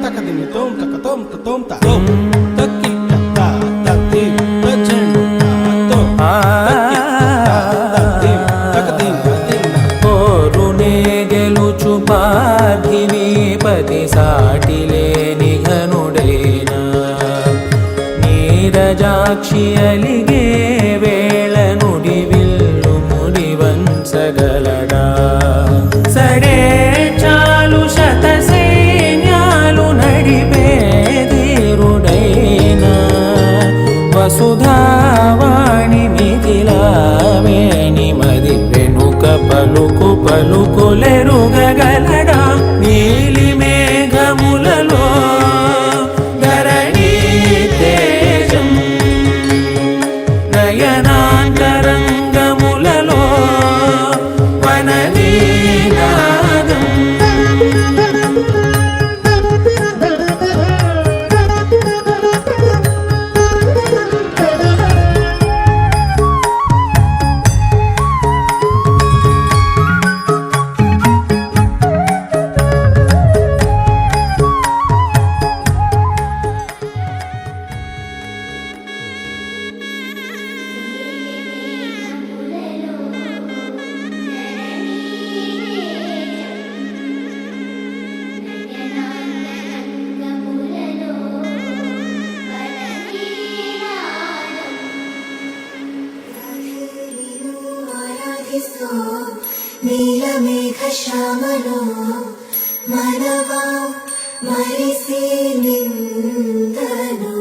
తకదిమి తోం తక తోం తోం త తోం తక్కి త తత్తి తచన్ తోం తక్కి తత్తి తకదిమి కోరునే గెలుచు పార్థివీపతి సాటిలేని ఘనుడేనా నీరజాక్షి అలిగే వేళ నుడి విల్లు ముడి వంచగలడా సడే చాలు శత సైన్యాలు నడిపే ధీరుడైనా వసుధావాణి మిథిలావేణి మది వెనుక పలుకు పలుకులెరుగగలడా నీలి మేఘములలో ధరణీ తేజం నయనాంతరంగములలో వననీనాదం నీలమేఘ శ్యామలో మనవా మరిసి నిందను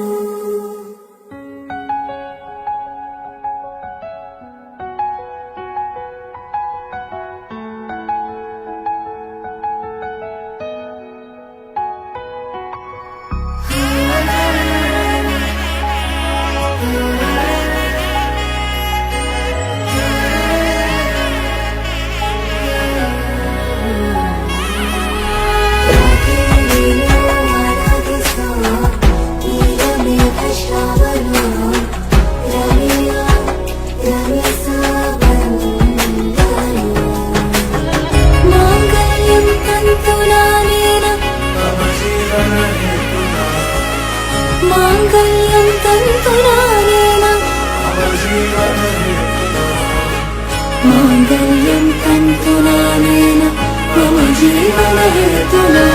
మాంగళ్యం తంతునానేన మాంగళ్యం తంతునానేన మమ జీవన హేతునా